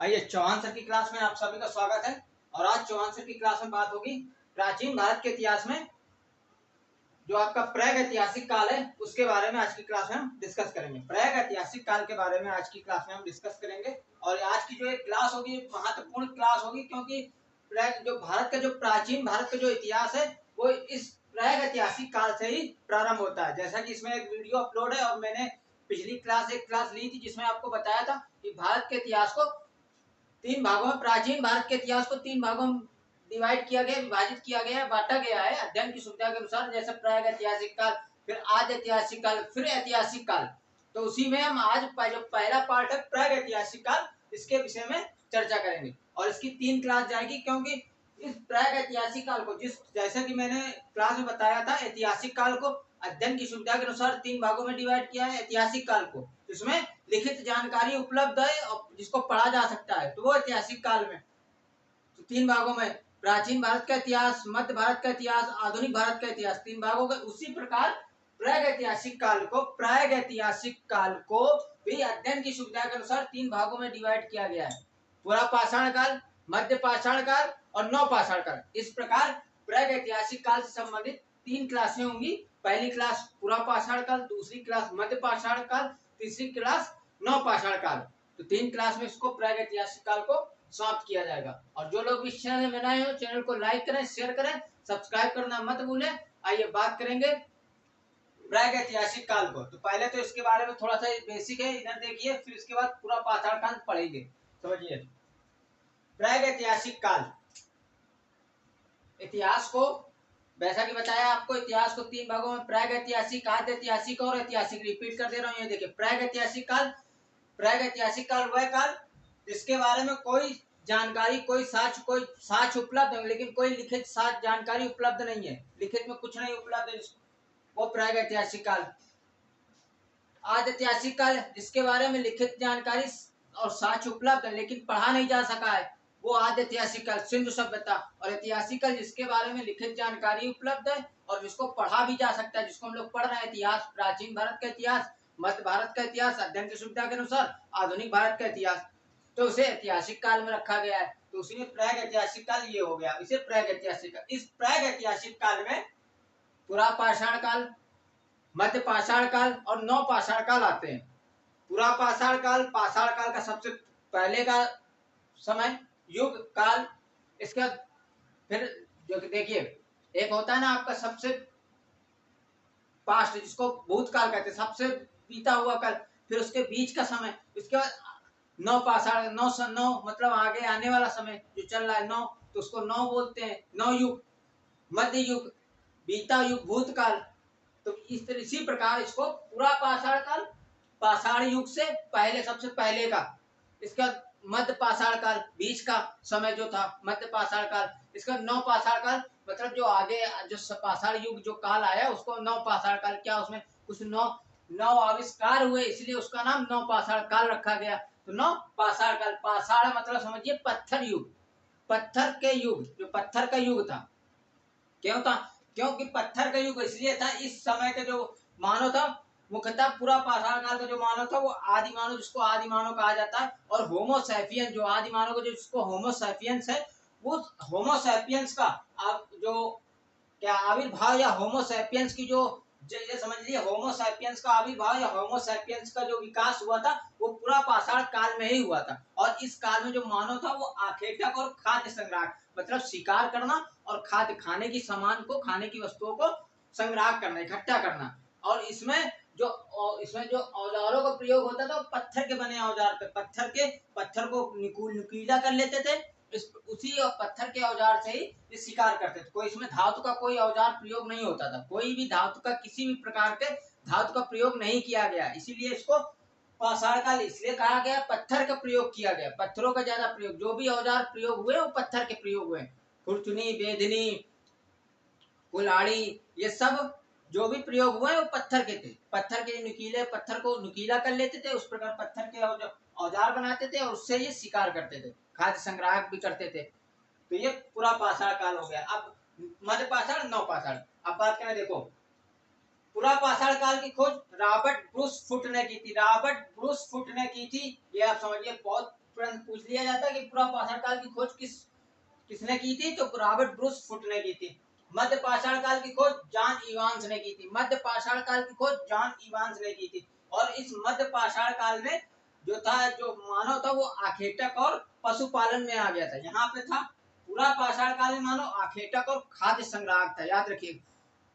आइए चौहान सर की क्लास में आप सभी का स्वागत है। और आज चौहान सर की क्लास में बात होगी प्राचीन भारत के इतिहास में जो आपका प्रागैतिहासिक काल है उसके बारे में आज की क्लास में हम डिस्कस करेंगे। प्रागैतिहासिक काल के बारे में आज की क्लास में हम डिस्कस करेंगे और आज की जो एक क्लास होगी महत्वपूर्ण क्लास होगी, क्योंकि जो भारत का जो प्राचीन भारत का जो इतिहास है वो इस प्रागैतिहासिक काल से ही प्रारंभ होता है। जैसा कि इसमें एक वीडियो अपलोड है और मैंने पिछली क्लास एक क्लास ली थी जिसमें आपको बताया था कि भारत के इतिहास को तीन भागों में, प्राचीन भारत के इतिहास को तीन भागों में डिवाइड किया गया, विभाजित किया गया, बांटा गया है अध्ययन की सुविधा के अनुसार। जैसे प्रागैतिहासिक काल, फिर आद्य ऐतिहासिक काल, फिर ऐतिहासिक काल। तो उसी में हम आज जो पहला पार्ट है प्रागैतिहासिक काल, इसके विषय में चर्चा करेंगे और इसकी 3 क्लास जाएगी, क्योंकि इस प्रागैतिहासिक काल को जैसा कि मैंने क्लास में बताया था, ऐतिहासिक काल को अध्ययन की सुविधा के अनुसार 3 भागों में डिवाइड किया है। ऐतिहासिक काल को इसमें लिखित जानकारी उपलब्ध है और जिसको पढ़ा जा सकता है, तो वो ऐतिहासिक काल में तो 3 भागों में प्राचीन भारत का इतिहास, मध्य भारत का इतिहास, आधुनिक भारत का इतिहास, 3 भागों का। उसी प्रकार प्रागैतिहासिक काल को भी अध्ययन की सुविधा के अनुसार 3 भागों में डिवाइड किया गया है। पूरा पाषाण काल, मध्य पाषाण काल और नव पाषाण काल। इस प्रकार प्रागैतिहासिक काल से संबंधित 3 क्लासें होंगी। पहली क्लास पूरा पाषाण काल, दूसरी क्लास मध्य पाषाण काल, तीसरी क्लास नव पाषाण काल। तो 3 क्लास में इसको प्रागैतिहासिक काल को समाप्त किया जाएगा। और जो लोग इस चैनल में नए हो, चैनल को लाइक करें, शेयर करें, सब्सक्राइब करना मत भूलें। आइए बात करेंगे प्रागैतिहासिक काल को। तो पहले तो इसके बारे में थोड़ा सा बेसिक है, इधर देखिए, फिर इसके बाद पूरा पाषाण काल पढ़ेंगे। समझिए प्रागैतिहासिक काल इतिहास को, वैसा कि बताया आपको, इतिहास को 3 भागों में प्रागैतिहासिक, आद्य ऐतिहासिक और ऐतिहासिक। रिपीट कर दे रहा हूँ, ये देखिए प्रागैतिहासिक काल वह काल जिसके बारे में कोई जानकारी, कोई साक्ष्य उपलब्ध है, लेकिन कोई लिखित साक्ष्य जानकारी उपलब्ध नहीं है, लिखित में कुछ नहीं उपलब्ध है, वो प्रागैतिहासिक काल। आद्य ऐतिहासिक काल जिसके बारे में लिखित जानकारी और साक्ष्य उपलब्ध है लेकिन पढ़ा नहीं जा सका है, वो आद्य ऐतिहासिक काल, सिंधु सभ्यता। और ऐतिहासिक काल जिसके बारे में लिखित जानकारी उपलब्ध है और जिसको पढ़ा भी जा सकता है, जिसको हम लोग पढ़ रहे हैं, इतिहास, प्राचीन भारत का इतिहास, मध्य भारत का इतिहास अध्ययन की सुविधा के अनुसार, आधुनिक भारत का इतिहास, तो उसे ऐतिहासिक काल में रखा गया है। तो उसी में प्रागैतिहासिक काल ये हो गया, इसे प्रागैतिहासिक काल। इस प्रागैतिहासिक काल में पूरा पाषाण काल, मध्य पाषाण काल और नव पाषाण काल आते हैं। पूरा पाषाण काल का सबसे पहले का समय, युग काल। इसका फिर जो देखिए, एक होता है ना आपका सबसे पास्ट, जिसको भूतकाल कहते हैं, सबसे बीता हुआ काल। फिर उसके बीच का समय, उसके बाद नौ पाषाण, नौ मतलब आगे आने वाला समय जो चल रहा है, नौ, तो उसको नौ बोलते हैं, नौ युग, मध्य युग, बीता युग, भूतकाल। तो इसी प्रकार इसको पूरा पाषाण काल, पाषाण युग से पहले, सबसे पहले का। इसका मध्य पाषाण काल, बीच का समय जो था मध्य पाषाण काल। इसका नव पाषाण काल मतलब जो आगे जो पाषाण युग जो काल आया उसको नव पाषाण काल। क्या उसमें कुछ नौ आविष्कार हुए, इसलिए उसका नाम नव पाषाण काल रखा गया। तो नव पाषाण काल, पाषाण मतलब समझिए पत्थर युग, पत्थर के युग, जो पत्थर का युग था। क्यों था? क्योंकि पत्थर का युग इसलिए था, इस समय का जो मानव था, मुख्यतः पूरा पाषाण काल का जो मानव था वो आदि मानव, जिसको आदि मानव कहा जाता है। और होमो सैपियन, जो आदि मानव को जिसको होमो सैपियंस है, वो होमो सैपियंस का जो क्या आविर्भाव, या होमो सैपियंस की जो ये समझ लीजिए, होमो सैपियंस का आविर्भाव या होमो सैपियंस का जो विकास हुआ था वो पूरा पाषाण काल में ही हुआ था। और इस काल में जो मानव था वो आखेटक और खाद्य संग्राहक, मतलब शिकार करना और खाद्य, खाने की सामान को, खाने की वस्तुओं को संग्रह करना, इकट्ठा करना। और इसमें जो औजारों का प्रयोग होता था, पत्थर के बने औजार पे, पत्थर को नुकीला कर लेते थे, उसी पत्थर के औजार से ही ये शिकार करते थे। कोई इसमें धातु का कोई औजार प्रयोग नहीं होता था, कोई भी धातु का, किसी भी प्रकार के धातु का प्रयोग नहीं किया गया। इसीलिए इसको पाषाण काल इसलिए कहा गया, पत्थर का प्रयोग किया गया, पत्थरों का ज्यादा प्रयोग, जो भी औजार प्रयोग हुए वो पत्थर के प्रयोग हुए। खुरचुनी, बेधनी, कुल्हाड़ी, ये सब जो भी प्रयोग हुए वो पत्थर के थे। पत्थर के नुकीले, पत्थर को नुकीला कर लेते थे, उस प्रकार पत्थर के औजार बनाते थे और उससे ये शिकार करते थे, खाद्य संग्रह भी करते थे। तो ये पूरा पाषाण काल हो गया। अब मध्य पाषाण, नव पाषाण। अब बात करें, देखो पूरा पाषाण काल की खोज रॉबर्ट ब्रूस फुट ने की थी। रॉबर्ट ब्रूस फुट ने की थी, ये आप समझिए, बहुत प्रश्न पूछ लिया जाता है कि पूरा पाषाण काल की खोज किसने की थी, तो रॉबर्ट ब्रूस फुट ने की थी। मध्य पाषाण काल की खोज जॉन इवांस ने की थी। मध्य पाषाण काल की खोज जॉन इवांस ने की थी। और इस मध्य पाषाण काल में जो था, जो मानव था वो आखेटक और पशुपालन में आ गया था। यहाँ पे था पूरा पाषाण काल में मानव आखेटक और खाद्य संग्राहक था। याद रखिए,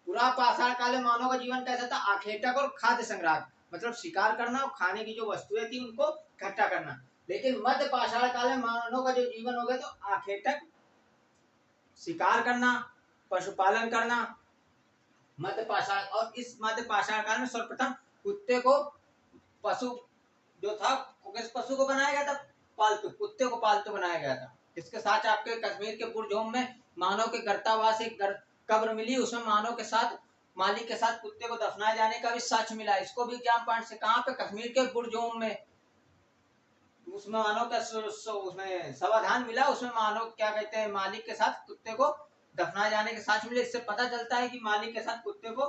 पूरा पाषाण काल में मानव का जीवन कैसा था, आखेटक और खाद्य संग्राहक, मतलब शिकार करना और खाने की जो वस्तुएं थी उनको इकट्ठा करना। लेकिन मध्य पाषाण काल में मानव का जो जीवन हो गया तो आखेटक, शिकार करना, पशुपालन करना, मध्य पाषाण। और इस मध्य पाषाण काल में सर्वप्रथम कुत्ते को पशु जो था, किस पशु को बनाया गया था, पालतू कुत्ते को पालतू बनाया गया था। इसके साथ आपके कश्मीर के बुरजोम में मानव के गर्तावास एक कब्र मिली, उसमें मानव के साथ, मालिक के साथ कुत्ते को दफनाए जाने का भी साक्ष्य मिला। इसको भी एग्जाम पॉइंट से, कहाँ पे, कश्मीर के बुरजोम में, उसमें मानव का उसमें समाधान मिला। उसमें मानव क्या कहते हैं, मालिक के साथ कुत्ते को दफनाए जाने के साक्ष्य मिले। इससे पता चलता है कि मालिक के साथ कुत्ते को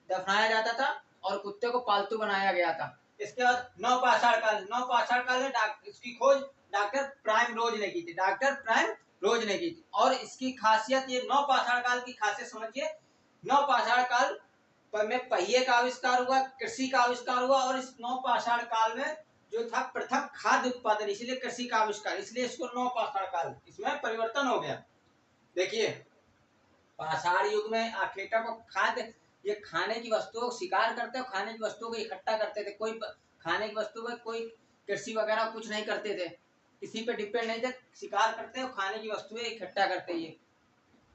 दफनाया जाता था और कुत्ते को पालतू बनाया गया था। इसके बाद नवपाषाण काल। नवपाषाण काल में इसकी खोज डॉक्टर प्राइम रोज ने की थी। डॉक्टर प्राइम रोज ने की थी। और इसकी खासियत, ये नवपाषाण काल की खासियत समझिए। नवपाषाण काल में पहिए का आविष्कार हुआ, कृषि का आविष्कार हुआ। और इस नवपाषाण काल में जो था प्रथम खाद्य उत्पादन, इसलिए कृषि का आविष्कार, इसलिए इसको नवपाषाण काल, इसमें परिवर्तन हो गया। देखिए, पाषाण युग में आखेटक को खाद्य, ये खाने की वस्तुओं को शिकार करते हो, खाने की वस्तुओं को इकट्ठा करते थे। कोई खाने की वस्तु में कोई कृषि वगैरह कुछ नहीं करते थे, किसी पे डिपेंड नहीं थे, शिकार करते हो, खाने की वस्तुएं इकट्ठा करते ये।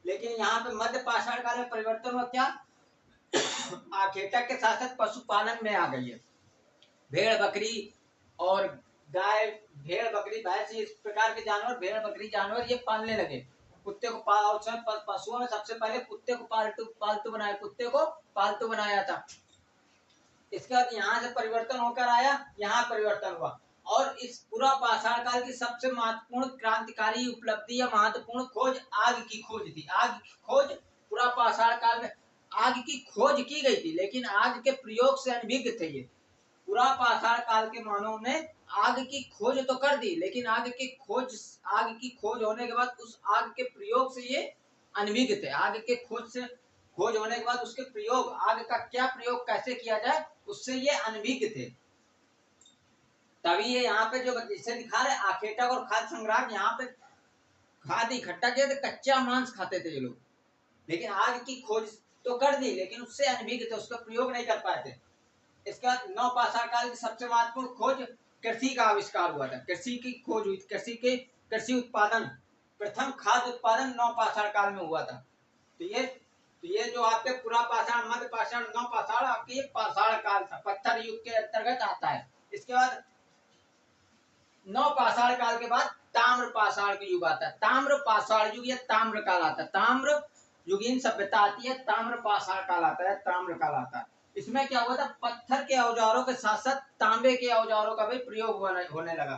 लेकिन यहाँ पे मध्य पाषाण काल में परिवर्तन हुआ क्या, आखेटक के साथ साथ पशुपालन में आ गई है। भेड़ बकरी और गाय, भेड़ बकरी भैंस, इस प्रकार के जानवर, भेड़ बकरी जानवर ये पालने लगे। कुत्ते को पशुओं में सबसे पहले कुत्ते को पालतू बनाया, कुत्ते को पालतू बनाया था। इसके बाद यहाँ से परिवर्तन होकर आया, यहाँ परिवर्तन हुआ। और इस पूरा पाषाण काल की सबसे महत्वपूर्ण क्रांतिकारी उपलब्धि या महत्वपूर्ण खोज आग की खोज थी। आग की खोज, पूरा पाषाण काल में आग की खोज की गई थी, लेकिन आग के प्रयोग से अनभिज्ञ थे ये। पूरा पाषाण काल के मानव ने आग की खोज तो कर दी, लेकिन आग की खोज होने के बाद उस आग के प्रयोग से ये अनभिज्ञ थे। आग के खोज होने के बाद उसके प्रयोग, आग का क्या प्रयोग कैसे किया जाए, उससे ये अनभिज्ञ थे। तभी ये यहाँ पे जो जिसे दिखा रहे आखेटक और खाद्य संग्राहक, यहाँ पे खाद्य इकट्ठा किया, कच्चा मांस खाते थे ये लोग। लेकिन आग की खोज तो कर दी, लेकिन उससे अनभिज्ञ थे, उसका प्रयोग नहीं कर पाए थे। इसके बाद नवपाषाण काल की सबसे महत्वपूर्ण खोज कृषि का आविष्कार हुआ था। कृषि की खोज हुई, कृषि उत्पादन, प्रथम खाद्य उत्पादन नवपाषाण काल में हुआ था। तो ये जो आपके पूरा पाषाण, मध्य पाषाण, नवपाषाण, आपके ये पाषाण काल था, पत्थर युग के अंतर्गत आता है। इसके बाद नवपाषाण काल के बाद ताम्र पाषाण का युग आता है। ताम्र पाषाण युग या ताम्र काल आता है। ताम्र युगीन सभ्यता आती है, ताम्र पाषाण काल आता है, ताम्र काल आता है। इसमें क्या हुआ था, पत्थर के औजारों के साथ साथ तांबे के औजारों का भी प्रयोग होने लगा।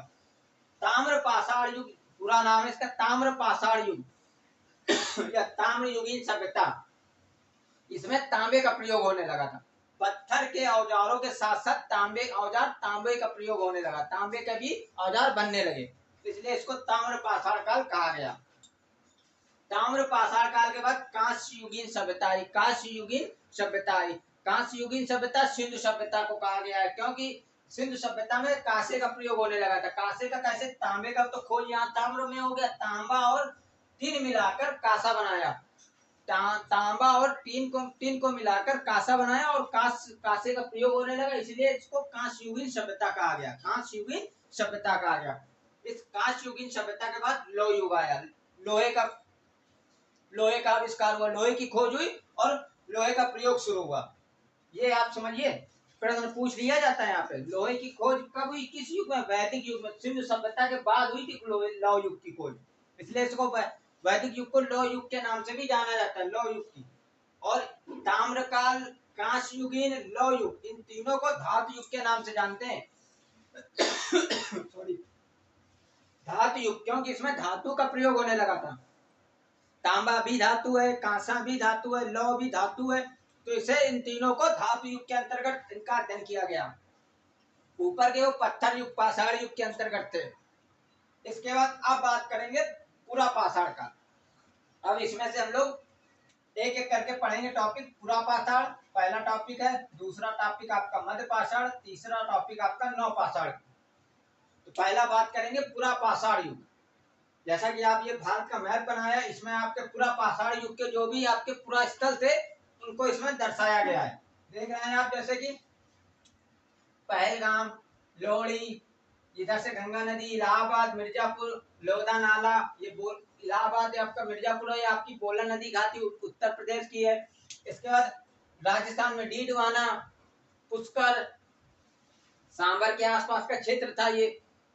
ताम्र पाषाण युग पूरा नाम है इसका, ताम्र पाषाण युग या ताम्र युगीन सभ्यता। इसमें तांबे का प्रयोग होने लगा था। पत्थर के औजारों के साथ साथ तांबे का प्रयोग होने लगा, तांबे के भी औजार बनने लगे, इसलिए इसको ताम्र पाषाण काल कहा गया। ताम्र पाषाण काल के बाद कांस्य युगीन सभ्यता आई। कांस्य युगीन सभ्यता आई। कांस्य युगीन सभ्यता सिंधु सभ्यता को कहा गया है, क्योंकि सिंधु सभ्यता में कांसे का प्रयोग होने लगा था। कांसे का कैसे, तांबे का तो खोज यहाँ ताम्र में हो गया, तांबा और टीन मिलाकर कांसा बनाया। तांबा और टीन को मिलाकर कांसा बनाया और कांसे का प्रयोग होने लगा, इसलिए इसको कांस्य युगीन सभ्यता कहा गया। कांस्य युगीन सभ्यता कहा गया। इस कांस्य युगीन सभ्यता के बाद लौह युग आया। लोहे का आविष्कार हुआ, लोहे की खोज हुई और लोहे का प्रयोग शुरू हुआ। ये आप समझिए, प्रश्न पूछ लिया जाता है यहाँ पे, लोहे की खोज कब हुई, किस युग में, वैदिक युग में, सिंधु सभ्यता के बाद हुई थी लौह युग की खोज, इसलिए इसको वैदिक युग को लौह युग के नाम से भी जाना जाता है, लौह युग की। और ताम्रकाल, कांस्य युगीन, लौह युग, इन तीनों को धातु युग के नाम से जानते हैं। सॉरी, धातु युग, क्योंकि इसमें धातु का प्रयोग होने लगा था। तांबा भी धातु है, कांसा भी धातु है, लौह भी धातु है, तो इसे इन तीनों को धातु युग के अंतर्गत इनका अध्ययन किया गया। ऊपर के वो पत्थर युग पाषाण युग के अंतर्गत थे। इसके बाद अब बात करेंगे पूरा पाषाण काल। अब इसमें से हम लोग एक एक करके पढ़ेंगे टॉपिक। पूरा पाषाण पहला टॉपिक है, दूसरा टॉपिक आपका मध्य पाषाण, तीसरा टॉपिक आपका नव पाषाण। तो पहला बात करेंगे पूरा पाषाण युग। जैसा कि आप ये भारत का मैप बनाया, इसमें आपके पूरा पाषाण युग के जो भी आपके पूरा स्थल थे उनको इसमें दर्शाया गया है। देख रहे हैं आप, जैसे कि पहलगाम, लोहड़ी, इधर से गंगा नदी, इलाहाबाद, मिर्जापुर, लोधा नाला, ये बोल इलाहाबाद आपका मिर्जापुर है, आपकी बोलन नदी घाटी उत्तर प्रदेश की है। इसके बाद राजस्थान में डीडवाना, पुष्कर, सांबर के आसपास का क्षेत्र था ये।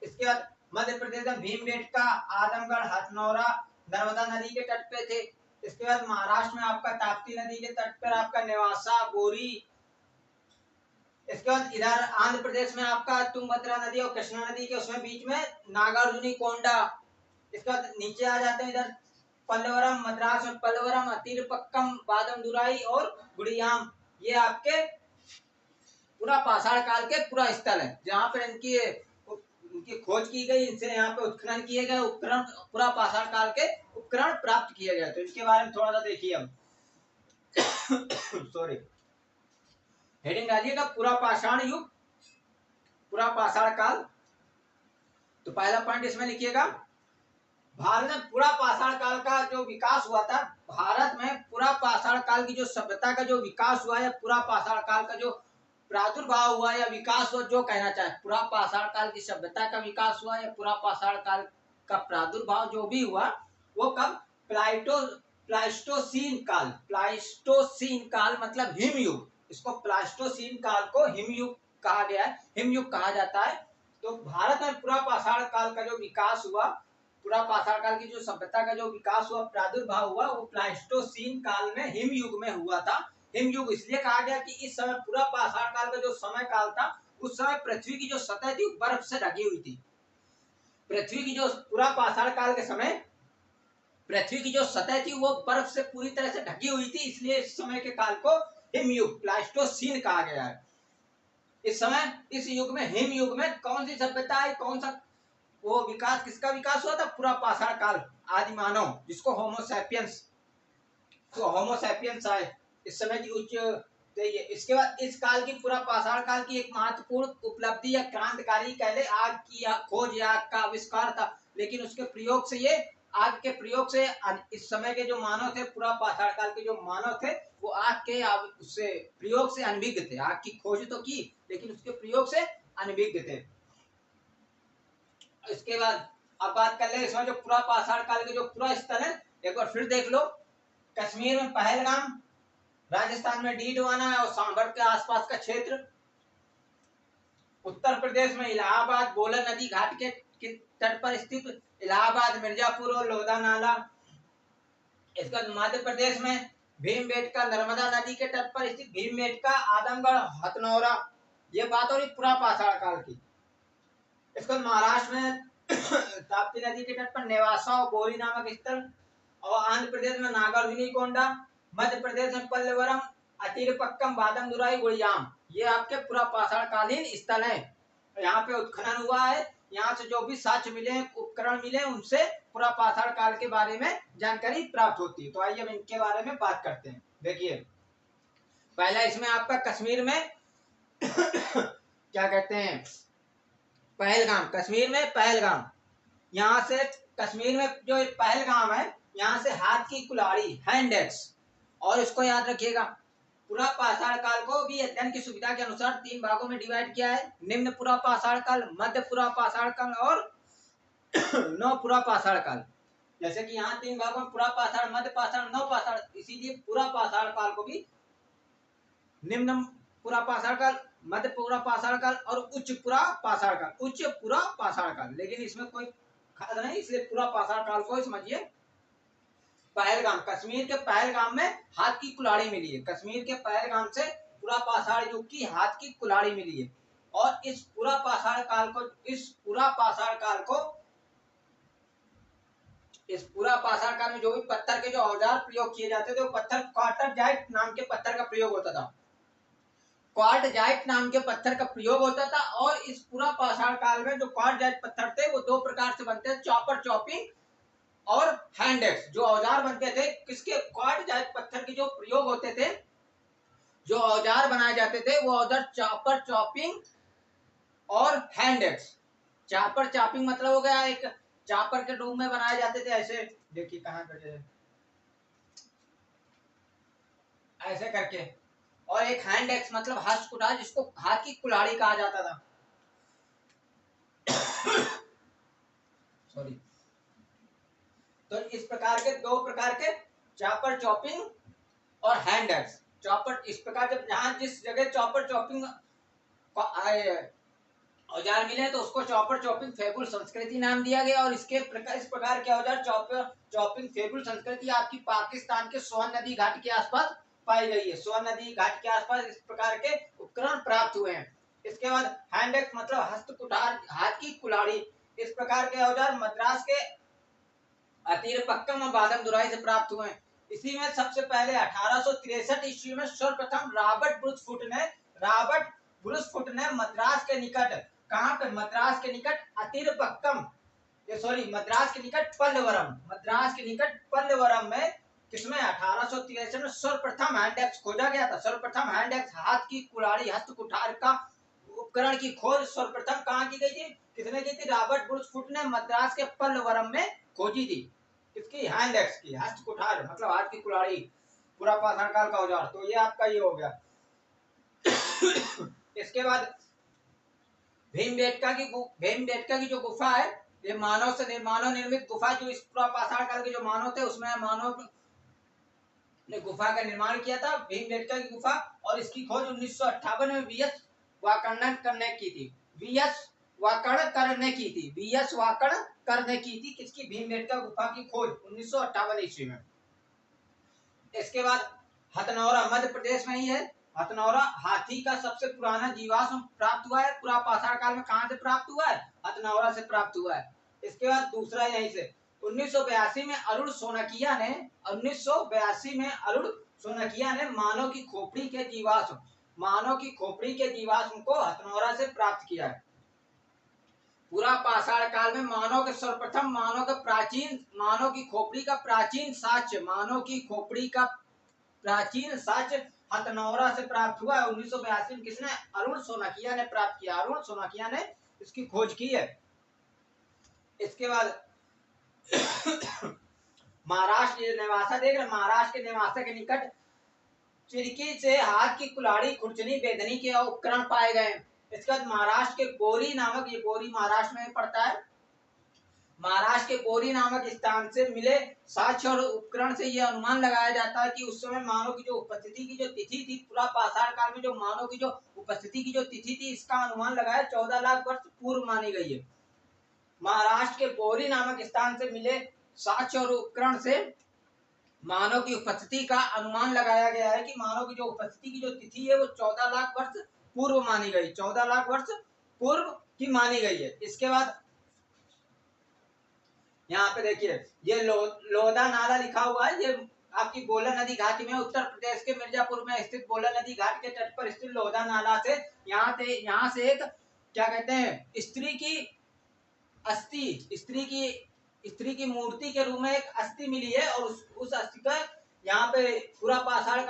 इसके बाद मध्य प्रदेश में भीमबेटका, आजमगढ़, हथनौरा नर्मदा नदी के तट पे थे। इसके बाद महाराष्ट्र में आपका ताप्ती नदी के तट पर आपका नेवासा, बोरी। इसके बाद इधर आंध्र प्रदेश में आपका तुंगभद्रा नदी और कृष्णा नदी के उसमें बीच में नागार्जुनी कोंडा। इसके बाद नीचे आ जाते हैं इधर पल्लवरम, मद्रास में पल्लवरम, अतिरपक्कम, बादमदुराई और गुड़ियाम। ये आपके पूरा पाषाण काल के पूरा स्थल है जहाँ पर इनकी खोज की गई, इनसे यहाँ पे उत्खनन किए गए, उपकरण पूरा पाषाण काल के उपकरण प्राप्त किए गए। तो इसके बारे में थोड़ा सा देखिए अब। सॉरी, हेडिंग डालिएगा पूरा पाषाण युग, पूरा पाषाण काल। तो पहला पॉइंट इसमें लिखिएगा, भारत में पूरा पाषाण काल का जो विकास हुआ था, भारत में पूरा पाषाण काल की जो सभ्यता का जो विकास हुआ है, पूरा पाषाण काल का जो प्रादुर्भाव हुआ या विकास हुआ, जो कहना चाहे, पूरा पाषाण काल की सभ्यता का विकास हुआ या पूरा पाषाण काल का प्रादुर्भाव जो भी हुआ, वो कब? प्लाइस्टोसीन काल। प्लाइस्टोसीन काल मतलब हिमयुग। इसको प्लाइस्टोसीन काल को हिमयुग कहा गया है, हिमयुग कहा जाता है। तो भारत में पूरा पाषाण काल का जो विकास हुआ, पूरा पाषाण काल की जो सभ्यता का जो विकास हुआ, प्रादुर्भाव हुआ, वो प्लाइस्टोसीन काल में हिमयुग में हुआ था। हिमयुग इसलिए कहा गया कि इस समय पूरा पाषाण काल का जो समय काल था, उस समय पृथ्वी की जो सतह थी बर्फ से ढकी हुई थी। पृथ्वी की जो पूरा पाषाण काल के समय पृथ्वी की जो सतह थी वो बर्फ से पूरी तरह से ढकी हुई थी, इसलिए इस समय के काल को हिमयुग, प्लाइस्टोसीन कहा गया है। इस समय, इस युग में, हिमयुग में कौन सी सभ्यता है, कौन सा वो विकास, किसका विकास हुआ था? पूरा पाषाण काल, आदि मानव, जिसको होमोसैपियंस, तो होमोसैपियंस आए, इस समय की उच्च। इसके बाद इस काल की, पूरा पाषाण काल की एक महत्वपूर्ण उपलब्धि या क्रांतिकारी कह ले, आग की खोज या आग का आविष्कार था। लेकिन उसके प्रयोग से, ये आग के प्रयोग से इस समय के जो मानव थे, पूरा पाषाण काल के जो मानव थे, वो आग के उससे प्रयोग से अनभिज्ञ थे। आग की खोज तो की, लेकिन उसके प्रयोग से अनभिज्ञ थे। इसके बाद अब बात कर ले इसमें जो पूरा पाषाण काल के जो पूरा स्थल है, एक बार फिर देख लो। कश्मीर में पहलगाम, राजस्थान में डीडवाना और सांभर के आसपास का क्षेत्र, उत्तर प्रदेश में इलाहाबाद, बोलन नदी घाट के तट पर स्थित इलाहाबाद, मिर्जापुर और लोधा नाला। इसका मध्य प्रदेश में भीमबेटका, नर्मदा नदी के तट पर स्थित भीमबेटका, आजमगढ़, हथनौरा। ये बात हो रही पूरा पाषाण काल की। इसको महाराष्ट्र में ताप्ती नदी के तट पर नेवासा और बोरी नामक स्थल, और आंध्र प्रदेश में नागार्जुनी कोंडा, मध्य प्रदेश में पल्लवरम, अतिरपक्कम, बादमदुराई, गुड़ियाम। ये आपके पूरा पाषाण कालीन स्थल है। यहाँ पे उत्खनन हुआ है, यहाँ से जो भी साक्ष्य मिले, उपकरण मिले, उनसे पूरा पाषाण काल के बारे में जानकारी प्राप्त होती है। तो आइए अब इनके बारे में बात करते हैं। देखिए, पहला इसमें आपका कश्मीर में क्या कहते हैं, पहलगाम। कश्मीर में पहलगाम, यहाँ से कश्मीर में जो पहलगाम है, यहाँ से हाथ की कुल्हाड़ी, हैंड एक्स। और इसको याद रखिएगा, पूरा पाषाण काल को भी अध्ययन की सुविधा के अनुसार 3 भागों में डिवाइड किया है। निम्न पूरा पाषाण काल, मध्य पूरा पाषाण काल और नव पूरा पाषाण काल। जैसे कि यहाँ 3 भागों में पूरा पाषाण, मध्य पाषाण, नव पाषाण, इसीलिए पूरा पाषाण काल को भी निम्न पूरा पाषाण काल, मध्य पूरा पाषाण काल और उच्च पूरा पाषाण काल, उच्च पूरा पाषाण काल। लेकिन इसमें कोई खास नहीं, इसलिए पूरा पाषाण काल को समझिए। पहलगाम, कश्मीर के पहलगाम में हाथ की कुल्हाड़ी मिली है। कश्मीर के पहलगाम से पूरा पाषाण युग की हाथ की कुल्हाड़ी मिली है। और इस पूरा पाषाण काल को, इस पूरा पाषाण काल में जो भी पत्थर के जो औजार प्रयोग किए जाते थे, वो पत्थर क्वार्टर जाइट नाम के पत्थर का प्रयोग होता था। क्वार्टजाइट नाम के पत्थर का प्रयोग होता था। और इस पूरा पाषाण काल में जो क्वार्टजाइट पत्थर थे वो दो प्रकार से बनते हैं, चॉपर चॉपिंग और हैंड एक्स। जो औजार बनते थे किसके, क्वार्टजाइट पत्थर के जो प्रयोग होते थे, जो औजार बनाए जाते थे वो औजार चॉपर चॉपिंग और हैंड एक्स। चॉपर चॉपिंग मतलब हो गया एक चॉपर के रूप में बनाए जाते थे, ऐसे देखिए कहां पे ऐसे करके। और एक हैंड एक्स मतलब हस्त कुठार, जिसको हाथ की कुल्हाड़ी कहा जाता था। सॉरी। तो इस प्रकार के दो प्रकार के चॉपर चॉपिंग और हैंड एक्स। चॉपर इस प्रकार जब जहां जिस जगह चॉपर चॉपिंग औजार मिले तो उसको चॉपर चॉपिंग फेबुल संस्कृति नाम दिया गया। और इस प्रकार के औजार चॉपर चॉपिंग फेबुल संस्कृति आपकी पाकिस्तान के स्वर्ण नदी घाट के आसपास पाई गई है। स्वर्ण नदी घाट के आसपास इस प्रकार के उपकरण प्राप्त हुए हैं। इसके बाद हैंड एक्स मतलब हस्त कुठार, हाथ की कुल्हाड़ी। इस प्रकार के औजार मद्रास के अतीरपक्कम और बादमदुराई से प्राप्त हुए हैं। इसी में सबसे पहले 1863 ईस्वी में सर्वप्रथम रॉबर्ट ब्रुसफुट ने मद्रास के निकट, कहां पे, मद्रास के निकट अतीरपक्कम, ये सॉरी मद्रास के निकट पल्लवरम में किसमें 1863 में सर्वप्रथम हैंड एक्स खोजा गया था। सर्वप्रथम हैंड एक्स हाथ की कुल्हाड़ी हस्त कुठार का उपकरण की खोज सर्वप्रथम कहां की गई थी, किसने की थी, रॉबर्ट ब्रुसफुट ने मद्रास के पल्लवरम में खोजी थी। किसकी, हैंड एक्स की, हस्त कुठार मतलब हाथ की कुल्हाड़ी, पूरा पाषाण काल का औजार। तो ये आपका ये हो गया। इसके बाद भीमबेटका की जो गुफा है, ये मानव निर्मित गुफा, जो इस पूरा पाषाण काल के जो मानव थे उसमें मानव ने गुफा का निर्माण किया था, भीमबेटका की गुफा। और इसकी खोज 1958 में वीएस वाकर्ण करने की थी। किसकी, भीमबेटका गुफा की खोज 1958 ईस्वी में। इसके बाद हथनौरा मध्य प्रदेश में ही है। हथनौरा हाथी का सबसे पुराना जीवाश्म प्राप्त हुआ है। पूरा पाषाण काल में कहां से प्राप्त हुआ है, हथनौरा से प्राप्त हुआ है। इसके बाद दूसरा यहीं से 1982 में अरुण सोनकिया ने मानव की खोपड़ी के जीवाश्म को हथनौरा से प्राप्त किया है। पूरा पाषाण काल में मानव की खोपड़ी का प्राचीन साक्ष्य हथनौरा से प्राप्त हुआ है। 1982 में किसने, अरुण सोनकिया ने प्राप्त किया। अरुण सोनकिया ने इसकी खोज की है। इसके बाद महाराष्ट्र नेवासा देख रहे, महाराष्ट्र के नेवासा के निकट चिरकी से हाथ की कुल्हाड़ी, खुरचनी, बेदनी के उपकरण पाए गए। इसके बाद महाराष्ट्र के बोरी नामक, ये बोरी महाराष्ट्र में पड़ता है, महाराष्ट्र के बोरी नामक स्थान से मिले साक्ष्य और उपकरण से यह अनुमान लगाया जाता है कि उस समय मानव की जो उपस्थिति की जो तिथि थी, पूरा पाषाण काल में जो मानव की जो उपस्थिति की जो तिथि थी, इसका अनुमान लगाया 14 लाख वर्ष पूर्व मानी गई है। महाराष्ट्र के बोरी नामक स्थान से मिले साक्ष्य और उपकरण से मानव की उपस्थिति का अनुमान लगाया गया है कि मानव की जो उपस्थिति की जो तिथि है वो 14 लाख वर्ष पूर्व मानी गई, 14 लाख वर्ष पूर्व की मानी गई है। इसके बाद यहाँ पे देखिए ये लोधा नाला लिखा हुआ है, ये आपकी बोलन नदी घाटी में, उत्तर प्रदेश के मिर्जापुर में स्थित बोलन नदी घाट के तट पर स्थित लोधा नाला से यहाँ से एक क्या कहते हैं, स्त्री की मूर्ति के रूप में एक अस्थि मिली है। और उस अस्थि का यहाँ पे पूरा पाषाण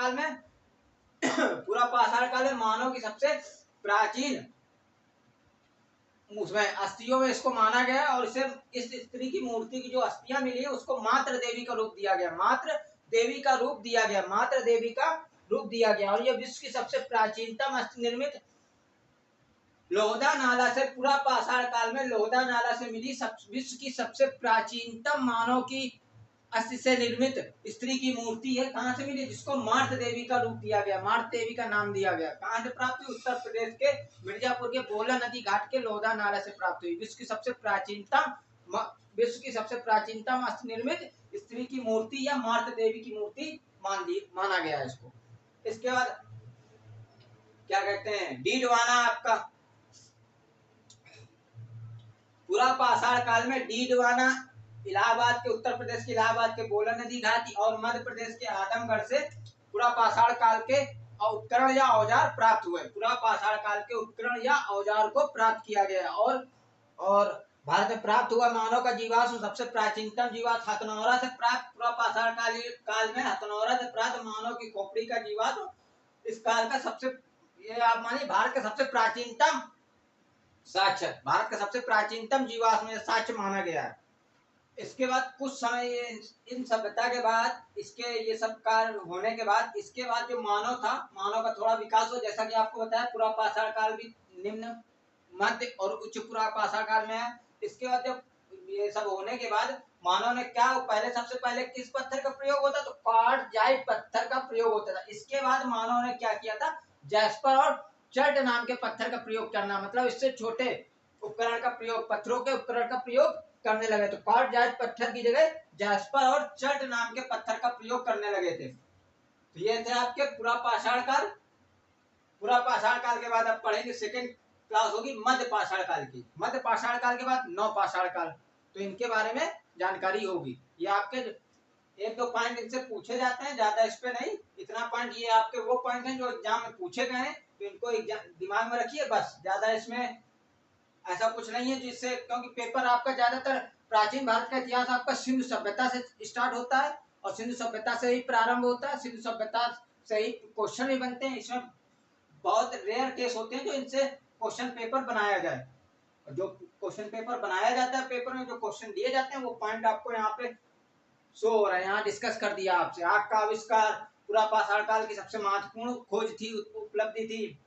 काल में मानव की सबसे प्राचीन उसमें अस्थियों में इसको माना गया। और इसे इस स्त्री की मूर्ति की जो अस्थियां मिली है उसको मात्र देवी का रूप दिया गया। और यह विश्व की सबसे प्राचीनतम अस्थि निर्मित लोहदा नाला से, पूरा पाषाण काल में लोहदा नाला से मिली विश्व की सबसे प्राचीनतम मानव की अस्थि से निर्मित स्त्री की मूर्ति है। कहां से मिली, जिसको मार्त देवी का रूप दिया गया, मार्त देवी का नाम दिया गया। कहां से प्राप्त हुई, उत्तर प्रदेश के मिर्जापुर के बोला नदी घाट के लोहदा नाला से प्राप्त हुई। विश्व की सबसे प्राचीनतम अस्थि निर्मित स्त्री की मूर्ति या मार्त देवी की मूर्ति माना गया है इसको। इसके बाद क्या कहते हैं, डीडवाना आपका पूरा पाषाण काल में डीडवाना इलाहाबाद के, उत्तर प्रदेश के इलाहाबाद के बोला नदी घाटी और मध्य प्रदेश के आदमगढ़ से पूरा पाषाण काल के उपकरण या औजार प्राप्त हुए। पूरा पाषाण काल के उपकरण या औजार को प्राप्त किया गया। और भारत में प्राप्त हुआ मानव का जीवाश्म सबसे प्राचीनतम जीवाश्म हथनौरा से प्राप्त। पूरा पाषाण काल में हथनौरा से प्राप्त मानव की खोपड़ी का जीवाश्म इस काल का सबसे, ये आप मानिए भारत का सबसे प्राचीनतम साक्ष्य, भारत का सबसे प्राचीनतम जीवाश्म साक्ष्य माना गया है। इसके बाद कुछ समय इन सभ्यता के बाद, इसके ये सब कार्य होने के बाद, इसके बाद जो मानव था, मानव का थोड़ा विकास हो, जैसा कि आपको बताया पूरा पाषाण काल भी निम्न, मध्य और उच्च पूरा पाषाण काल में है। इसके बाद जब ये सब होने के बाद मानव ने क्या, पहले सबसे पहले किस पत्थर का प्रयोग होता, तो क्वार्टजाइट पत्थर का प्रयोग होता था। इसके बाद मानव ने क्या किया था, जैस्पर और चर्ट नाम के पत्थर का प्रयोग करना, मतलब इससे छोटे उपकरण का प्रयोग, पत्थरों के उपकरण का प्रयोग करने लगे। तो क्वार्टजाइट पत्थर की जगह जैस्पर और चर्ट नाम के पत्थर का प्रयोग करने लगे थे। तो ये थे आपके पूरा पाषाण काल। पूरा पाषाण काल के बाद अब पढ़ेंगे, सेकंड क्लास होगी मध्य पाषाण काल की। मध्य पाषाण काल के बाद नव पाषाण काल, तो इनके बारे में जानकारी होगी। ये आपके एक दो पॉइंट इनसे पूछे जाते हैं, ज्यादा इस पे नहीं, इतना पॉइंट ये आपके वो पॉइंट हैं जो एग्जाम में पूछे गए हैं, तो इनको दिमाग में रखिए बस, ज्यादा इसमें ऐसा कुछ नहीं है जिससे, क्योंकि पेपर आपका ज्यादातर प्राचीन भारत का इतिहास आपका सिंधु सभ्यता से स्टार्ट होता है और सिंधु सभ्यता से ही प्रारंभ होता है, सिंधु सभ्यता से ही क्वेश्चन भी बनते हैं। इसमें बहुत रेयर केस होते हैं जो इनसे क्वेश्चन पेपर बनाया जाए। जो क्वेश्चन पेपर बनाया जाता है, पेपर में जो क्वेश्चन दिए जाते हैं वो पॉइंट आपको यहाँ पे शो हो रहा है। यहाँ डिस्कस कर दिया आपसे, आग का आविष्कार पूरा पाषाण काल की सबसे महत्वपूर्ण खोज थी, उपलब्धि थी।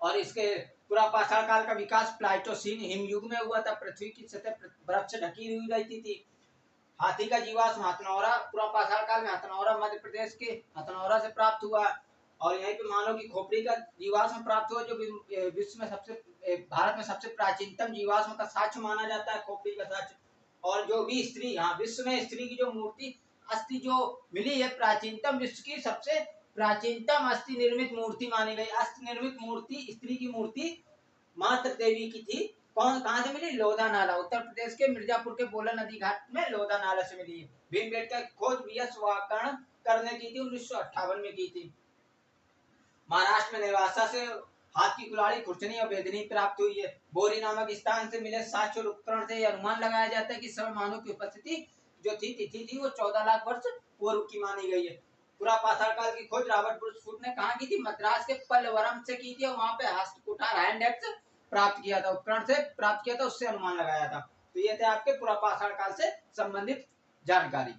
और इसके पूरा पाषाण काल का विकास प्लाइटोसीन हिमयुग में हुआ था। पृथ्वी की सतह बर्फ से ढकी हुई रहती थी। हाथी का जीवाश्म हथनौरा, पूरा पाषाण काल में हथनौरा मध्य प्रदेश के हथनौरा से प्राप्त हुआ। और यहीं पे मानव की खोपड़ी का जीवाश्म प्राप्त हुआ, जो विश्व में सबसे, भारत में सबसे प्राचीनतम जीवाश्म का साक्ष्य माना जाता है, खोपड़ी का साक्ष्य। और जो भी स्त्री, हाँ, विश्व में स्त्री की जो मूर्ति अस्थि जो मिली है, प्राचीनतम, विश्व की सबसे प्राचीनतम अस्थि निर्मित मूर्ति मानी गई। अस्थि निर्मित मूर्ति, स्त्री की मूर्ति मातृ देवी की थी। कौन, कहाँ से मिली, लोधा नाला, उत्तर प्रदेश के मिर्जापुर के बोला नदी घाट में लोधा नाला से मिली है। भीमबेटका की खोज बीएस वाकर्ण करने की थी, 1958 में की थी। महाराष्ट्र में नेवासा से हाथ की कुल्हाड़ी, खुरचनी और बेदनी प्राप्त हुई है। बोरी नामक स्थान से मिले साक्ष्य और उपकरण से अनुमान लगाया जाता है कि समय मानव की उपस्थिति जो थी, तिथि थी, वो 14 लाख वर्ष पूर्व की मानी गई है। पूरा पाषाण काल की खोज रॉबर्ट ब्रूसफुट ने कहाँ की थी, मद्रास के पल्लवरम से की थी, और वहां पे हस्तकुठार हैंड एक्स प्राप्त किया था, उपकरण से प्राप्त किया था, उससे अनुमान लगाया था। तो ये थे आपके पूरा पाषाण काल से संबंधित जानकारी।